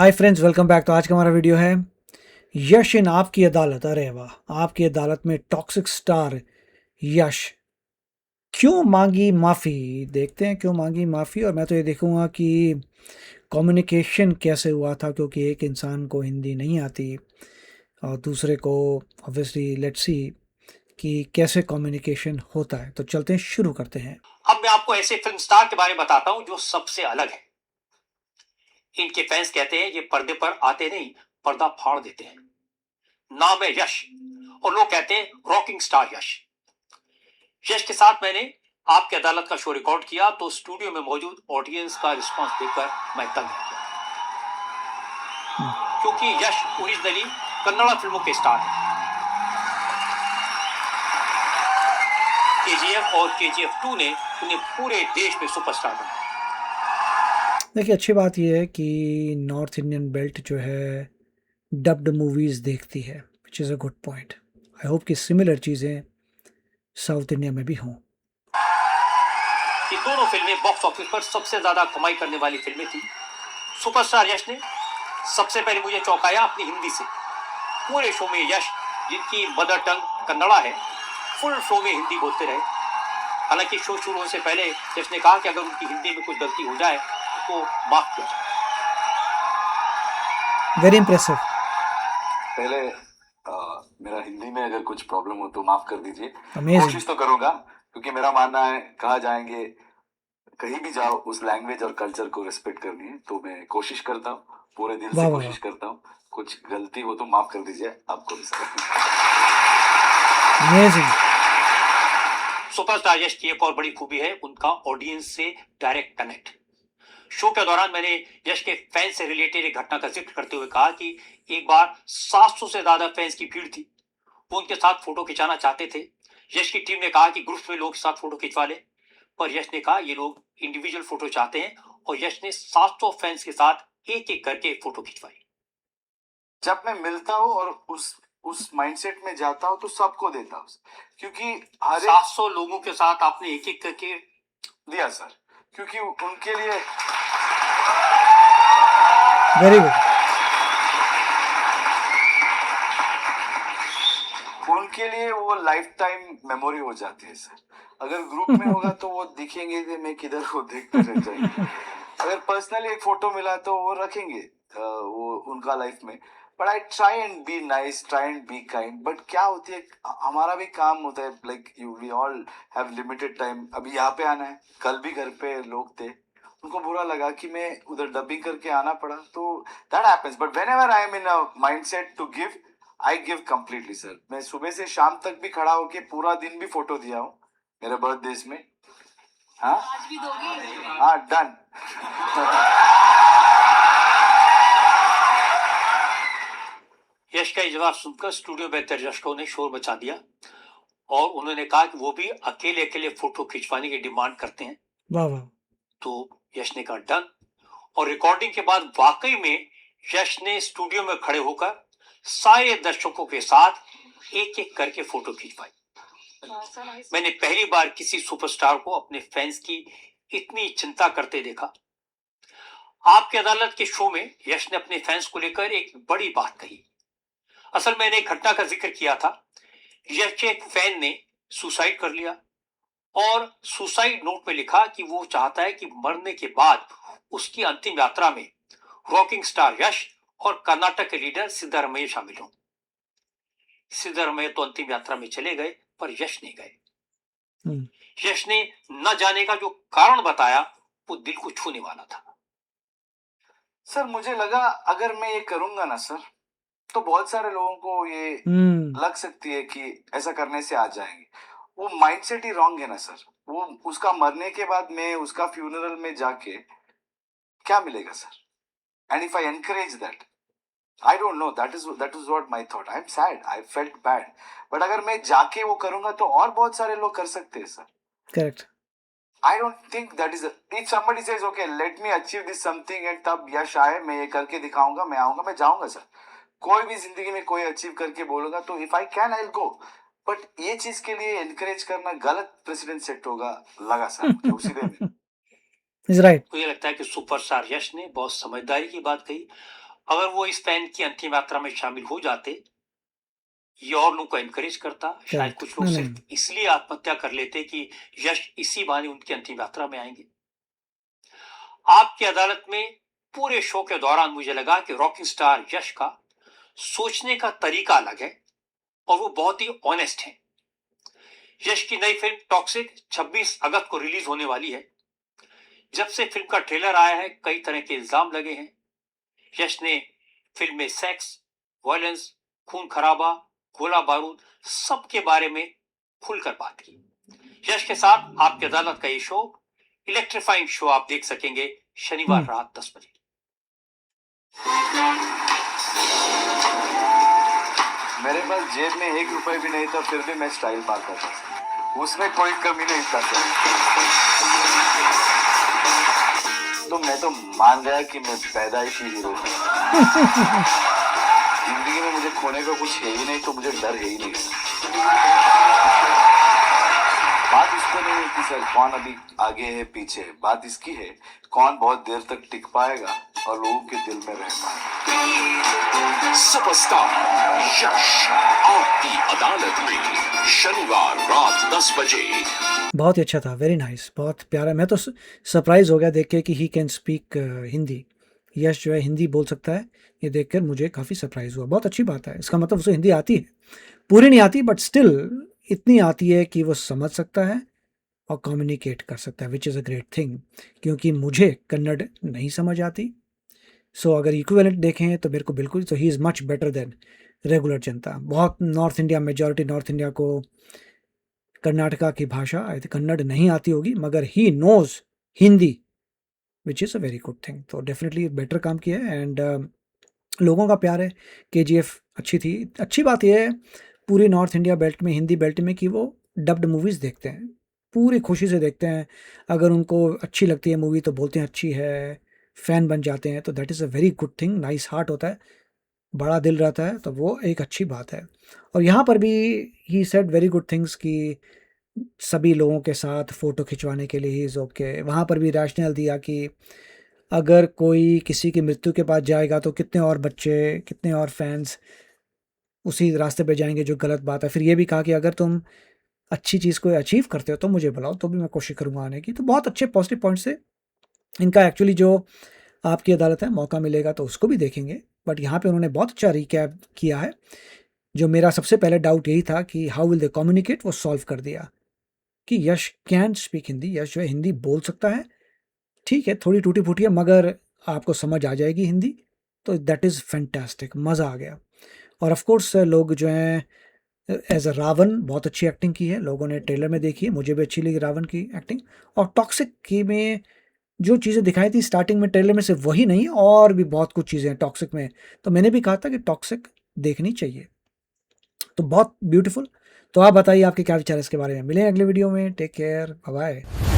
Hi friends, welcome back. तो आज का हमारा वीडियो है यश इन आपकी अदालत। अरे वाह, आपकी अदालत में टॉक्सिक स्टार यश क्यों मांगी माफ़ी। देखते हैं क्यों मांगी माफ़ी। और मैं तो ये देखूंगा कि कम्युनिकेशन कैसे हुआ था, क्योंकि एक इंसान को हिंदी नहीं आती और दूसरे को ऑब्वियसली लेट्स सी कि कैसे कम्युनिकेशन होता है। तो चलते हैं, शुरू करते हैं। अब मैं आपको ऐसे फिल्म स्टार के बारे में बताता हूं जो सबसे अलग है। इनके फैंस कहते हैं ये पर्दे पर आते नहीं, पर्दा फाड़ देते हैं। नाम है यश और लोग कहते हैं रॉकिंग स्टार यश। यश के साथ मैंने आपकी अदालत का शो रिकॉर्ड किया तो स्टूडियो में मौजूद ऑडियंस का रिस्पांस देखकर मैं दंग रह गया, क्योंकि यश ओरिजिनली कन्नड़ा फिल्मों के स्टार हैं। केजीएफ और केजीएफ 2 ने उन्हें पूरे देश में सुपरस्टार बनाया। देखिए, अच्छी बात यह है कि नॉर्थ इंडियन बेल्ट जो है डब्ड मूवीज़ देखती है, विच is a good point. I hope कि सिमिलर चीज़ें साउथ इंडिया में भी हों। ये दोनों फिल्में बॉक्स ऑफिस पर सबसे ज्यादा कमाई करने वाली फिल्में थी। सुपरस्टार यश ने सबसे पहले मुझे चौंकाया अपनी हिंदी से। पूरे शो में यश, जिनकी मदर टंग कन्नड़ा है, फुल शो में हिंदी बोलते रहे। हालांकि शो शुरू होने से पहले यश ने कहा कि अगर उनकी हिंदी में कुछ गलती हो जाए तो माफ किया जाए। Very impressive. पहले मेरा हिंदी में अगर कुछ प्रॉब्लम हो तो माफ कर दीजिए। Amazing. कोशिश तो करूंगा, क्योंकि मेरा मानना है कहा जाएंगे कहीं भी जाओ उस लैंग्वेज और कल्चर को रिस्पेक्ट करनी है, तो मैं कोशिश करता हूँ, पूरे दिल से वाह, कोशिश करता हूँ। कुछ गलती हो तो माफ कर दीजिए, आपको भी सर। अमेजिंग। सुपरस्टार यश की एक और बड़ी खूबी है उनका ऑडियंस से डायरेक्ट कनेक्ट। शो के दौरान मैंने यश के फैंस से रिलेटेड एक घटना का जिक्र करते हुए कहा कि एक बार 700 से ज्यादा फैंस की भीड़ थी। वो उनके साथ फोटो खिंचाना चाहते थे। यश की टीम ने कहा कि ग्रुप में लोग के साथ फोटो खिंचवा ले, पर यश ने कहा ये लोग इंडिविजुअल फोटो चाहते हैं और यश ने 700 फैंस के साथ एक एक करके फोटो खिंचवाई। जब मैं मिलता हूँ और उस माइंडसेट में जाता हूँ तो सबको देता हूँ, क्योंकि हर 700 लोगों के साथ आपने एक एक करके दिया सर, क्योंकि उनके लिए वेरी गुड। उनके लिए वो लाइफ टाइम मेमोरी हो जाती है सर। अगर ग्रुप में होगा तो वो दिखेंगे कि मैं किधर को देखते रह जाएंगे। अगर पर्सनली एक फोटो मिला तो वो रखेंगे वो उनका लाइफ में। But I try and be nice, try and be kind. But क्या होती है, हमारा भी काम होता है, like you we all have limited time. अभी यहाँ पे आना है, कल भी घर पे लोग थे, उनको बुरा लगा कि मैं उधर डबिंग करके आना पड़ा, तो that happens. But whenever I am in a mindset to give, I give completely sir. मैं सुबह से शाम तक भी खड़ा होके पूरा दिन भी फोटो दिया हूँ मेरे बर्थडे में। हाँ, आज भी दोगे? हाँ, डन। यश का जवाब सुनकर स्टूडियो में दर्शकों ने शोर मचा दिया और उन्होंने कहा कि वो भी अकेले अकेले फोटो खिंचवाने की डिमांड करते हैं। वाह वाह। तो यश ने कहा डन। और रिकॉर्डिंग के बाद वाकई में यश ने स्टूडियो में खड़े होकर सारे दर्शकों के साथ एक एक करके फोटो खिंचवाई। मैंने पहली बार किसी सुपरस्टार को अपने फैंस की इतनी चिंता करते देखा। आपकी अदालत के शो में यश ने अपने फैंस को लेकर एक बड़ी बात कही। असल मैंने एक घटना का जिक्र किया था। यश के एक फैन ने सुसाइड कर लिया और सुसाइड नोट में लिखा कि वो चाहता है कि मरने के बाद उसकी अंतिम यात्रा में रॉकिंग स्टार यश और कर्नाटक के लीडर सिद्धारमैया शामिल हों। सिद्धारमैया तो अंतिम यात्रा में चले गए, पर यश नहीं गए। यश ने न जाने का जो कारण बताया वो दिल को छूने वाला था। सर मुझे लगा अगर मैं ये करूंगा ना सर, तो बहुत सारे लोगों को ये लग सकती है कि ऐसा करने से आ जाएंगे। वो माइंडसेट ही रॉन्ग है ना सर। वो उसका मरने के बाद मैं उसका फ्यूनरल में जाके क्या मिलेगा sir? And if I encourage that, I don't know, that is what my thought. I am sad, I felt bad. But अगर मैं जाके वो करूंगा तो और बहुत सारे लोग कर सकते हैं sir. Correct. I don't think that is if somebody says okay let me achieve this something and तब यश आए, मैं ये करके दिखाऊंगा, मैं आऊंगा, मैं जाऊंगा सर। कोई भी जिंदगी में कोई अचीव करके बोलूंगा तो if I can I will go. But ये चीज के लिए एनकरेज करना गलत प्रेसिडेंट सेट होगा, लगा सर मुझे उसी दिन। Is right. मुझे लगता है कि सुपरस्टार यश ने बहुत समझदारी की बात कही अगर वो इस फैन की अंतिम यात्रा में शामिल हो जाते, ये और लोगों को एनकरेज करता। शायद करेक्ट। कुछ लोग नहीं सिर्फ नहीं, इसलिए आत्महत्या कर लेते कि यश इसी बहाने उनकी अंतिम यात्रा में आएंगे। आपकी अदालत में पूरे शो के दौरान मुझे लगा कि रॉकिंग स्टार यश का सोचने का तरीका अलग है और वो बहुत ही ऑनेस्ट है। यश की नई फिल्म टॉक्सिक 26 अगस्त को रिलीज होने वाली है। जब से फिल्म का ट्रेलर आया है, कई तरह के इल्जाम लगे हैं। यश ने फिल्म में सेक्स, वायलेंस, खून खराबा, गोला बारूद सबके बारे में खुलकर बात की। यश के साथ आपकी अदालत का ये शो, इलेक्ट्रीफाइंग शो, आप देख सकेंगे शनिवार रात 10 बजे। मेरे पास जेब में 1 रुपए भी नहीं था, फिर भी मैं स्टाइल पाता था, उसमें कोई कमी नहीं था। तो मैं तो मान गया कि मैं पैदाइशी हीरो हूँ। जिंदगी में मुझे खोने का कुछ है ही नहीं, तो मुझे डर है ही नहीं। बात इसको नहीं है कि सर कौन अभी आगे है पीछे है, बात इसकी है कौन बहुत देर तक टिक पाएगा और लोगों के दिल में रह पाएगा। सुपरस्टार यश आपकी अदालत में शनिवार रात 10 बजे। बहुत ही अच्छा था, वेरी नाइस, बहुत प्यारा। मैं तो सरप्राइज हो गया देख के कि ही कैन स्पीक हिंदी। यश जो है हिंदी बोल सकता है, ये देखकर मुझे काफ़ी सरप्राइज हुआ। बहुत अच्छी बात है, इसका मतलब उसे हिंदी आती है, पूरी नहीं आती बट स्टिल इतनी आती है कि वो समझ सकता है और कम्युनिकेट कर सकता है, विच इज़ अ ग्रेट थिंग। क्योंकि मुझे कन्नड़ नहीं समझ आती, सो अगर इक्विवेलेंट देखें तो मेरे को बिल्कुल, तो he is much better than regular जनता। बहुत north India, majority north India को कर्नाटका की भाषा आई थिंक कन्नड़ नहीं आती होगी, मगर he knows Hindi, which is a very good thing. तो डेफिनेटली बेटर काम किया है एंड लोगों का प्यार है। KGF अच्छी थी। अच्छी बात यह है पूरी नॉर्थ इंडिया बेल्ट में, हिंदी बेल्ट में, कि वो डब्ड मूवीज़ देखते हैं, पूरी खुशी से देखते हैं। अगर उनको अच्छी लगती है मूवी तो बोलते हैं अच्छी है, फ़ैन बन जाते हैं। तो that is a very good thing. Nice heart होता है, बड़ा दिल रहता है, तो वो एक अच्छी बात है। और यहाँ पर भी he said very good things कि सभी लोगों के साथ फ़ोटो खिंचवाने के लिए ही इज़ ओके। वहाँ पर भी रैशनल दिया कि अगर कोई किसी की मृत्यु के पास जाएगा तो कितने और बच्चे, कितने और फैंस उसी रास्ते पे जाएंगे, जो गलत बात है। फिर ये भी कहा कि अगर तुम अच्छी चीज़ को अचीव करते हो तो मुझे बुलाओ, तो भी मैं कोशिश करूँगा आने की। तो बहुत अच्छे पॉजिटिव पॉइंट्स थे इनका। एक्चुअली जो आपकी अदालत है, मौका मिलेगा तो उसको भी देखेंगे, बट यहाँ पे उन्होंने बहुत अच्छा रिकैप किया है। जो मेरा सबसे पहले डाउट यही था कि हाउ विल दे कम्युनिकेट, वो सॉल्व कर दिया कि यश कैन स्पीक हिंदी। यश जो है हिंदी बोल सकता है, ठीक है थोड़ी टूटी फूटी है, मगर आपको समझ आ जाएगी हिंदी। तो दैट इज़ फैंटास्टिक, मज़ा आ गया। और ऑफ कोर्स लोग जो हैं, एज अ रावण बहुत अच्छी एक्टिंग की है, लोगों ने ट्रेलर में देखी है, मुझे भी अच्छी लगी रावण की एक्टिंग। और टॉक्सिक की में जो चीज़ें दिखाई थी स्टार्टिंग में ट्रेलर में, से वही नहीं, और भी बहुत कुछ चीज़ें हैं टॉक्सिक में। तो मैंने भी कहा था कि टॉक्सिक देखनी चाहिए, तो बहुत ब्यूटीफुल। तो आप बताइए आपके क्या विचार है इसके बारे में। मिलें अगले वीडियो में, टेक केयर, बाय बाय।